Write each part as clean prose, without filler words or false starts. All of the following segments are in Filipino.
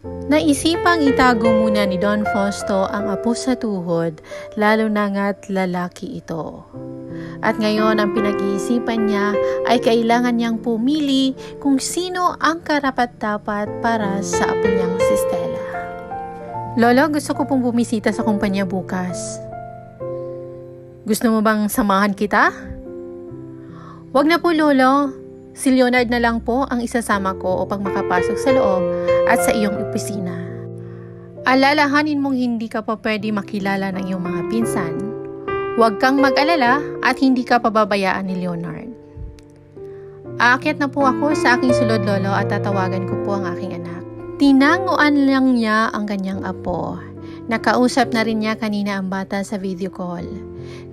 Naisipang itago muna ni Don Fausto ang apo sa tuhod, lalo na nga't lalaki ito. At ngayon ang pinag-iisipan niya ay kailangan niyang pumili kung sino ang karapat-dapat para sa apo niyang si Stella. Lolo, gusto ko pong bumisita sa kumpanya bukas. Gusto mo bang samahan kita? Wag na po, Lolo. Si Leonard na lang po ang isasama ko upang makapasok sa loob at sa iyong opisina. Alalahanin mong hindi ka pa pwede makilala ng iyong mga pinsan. Huwag kang mag-alala at hindi ka pababayaan ni Leonard. Aakyat na po ako sa aking sulod, Lolo, at tatawagan ko po ang aking anak. Tinanguan lang niya ang kanyang apo. Nakausap na rin niya kanina ang bata sa video call.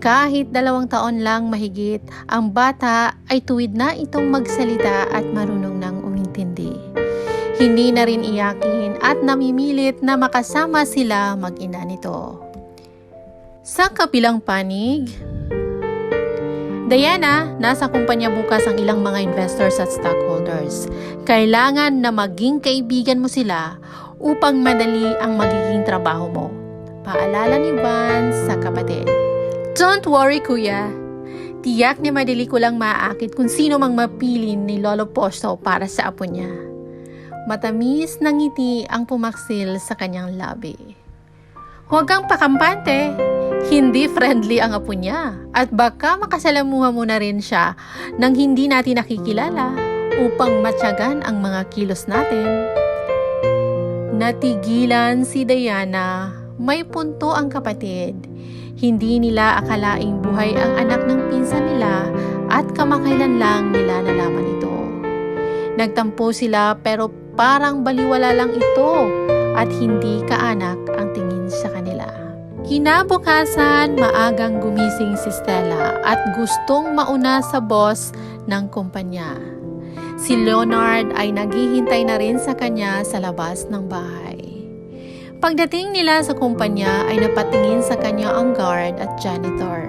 Kahit 2 taon lang mahigit, ang bata ay tuwid na itong magsalita at marunong nang umintindi. Hindi na rin iyakin at namimilit na makasama sila mag-ina nito. Sa kabilang panig, Diana, nasa kumpanya bukas ang ilang mga investors at stockholders. Kailangan na maging kaibigan mo sila upang madali ang magiging trabaho mo. Paalala ni Van sa kapatid. Don't worry, kuya. Tiyak ni madali ko lang maaakit kung sino mang mapili ni Lolo Fausto para sa apo niya. Matamis na ngiti ang pumaksil sa kanyang labi. Huwag kang pakampante. Hindi friendly ang apo niya. At baka makasalamuha mo na rin siya nang hindi natin nakikilala upang matyagan ang mga kilos natin. Natigilan si Diana. May punto ang kapatid. Hindi nila akalaing buhay ang anak ng pinsan nila at kamakailan lang nila nalaman ito. Nagtampo sila pero parang baliwala lang ito at hindi kaanak ang tingin sa kanila. Kinabukasan, maagang gumising si Stella at gustong mauna sa boss ng kumpanya. Si Leonard ay naghihintay na rin sa kanya sa labas ng bahay. Pagdating nila sa kumpanya ay napatingin sa kanya ang guard at janitor.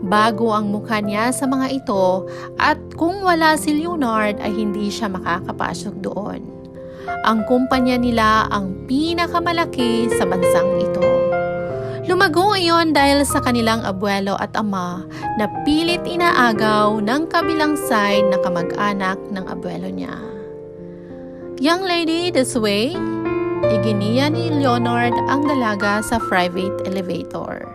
Bago ang mukha niya sa mga ito at kung wala si Leonard ay hindi siya makakapasok doon. Ang kumpanya nila ang pinakamalaki sa bansang ito. Lumago iyon dahil sa kanilang abuelo at ama na pilit inaagaw ng kabilang side na kamag-anak ng abuelo niya. Young lady, this way. Iginiya ni Leonard ang dalaga sa private elevator.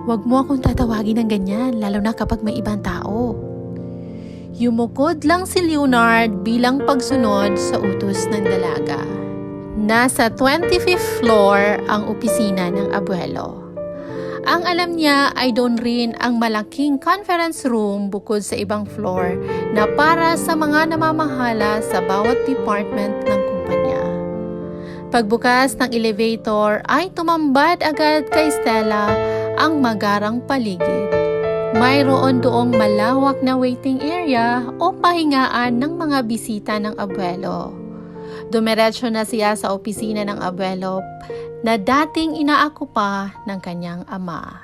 Huwag mo akong tatawagin ng ganyan, lalo na kapag may ibang tao. Yumukod lang si Leonard bilang pagsunod sa utos ng dalaga. Nasa 25th floor ang opisina ng abuelo. Ang alam niya ay doon rin ang malaking conference room bukod sa ibang floor na para sa mga namamahala sa bawat department ng kumpanya. Pagbukas ng elevator ay tumambad agad kay Stella ang magarang paligid. Mayroon doong malawak na waiting area o pahingaan ng mga bisita ng abuelo. Dumiretso na siya sa opisina ng abuelo na dating inaakupa ng kanyang ama.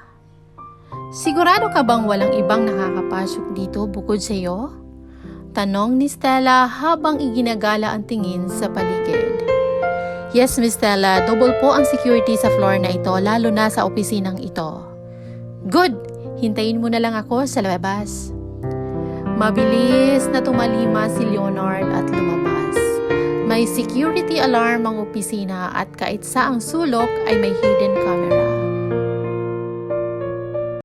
Sigurado ka bang walang ibang nakakapasok dito bukod sa iyo? Tanong ni Stella habang iginagala ang tingin sa paligid. Yes, Miss Stella, double po ang security sa floor na ito, lalo na sa opisinang ito. Good! Hintayin mo na lang ako sa labas. Mabilis na tumalima si Leonard at lumabas. May security alarm ang opisina at kahit saang sulok ay may hidden camera.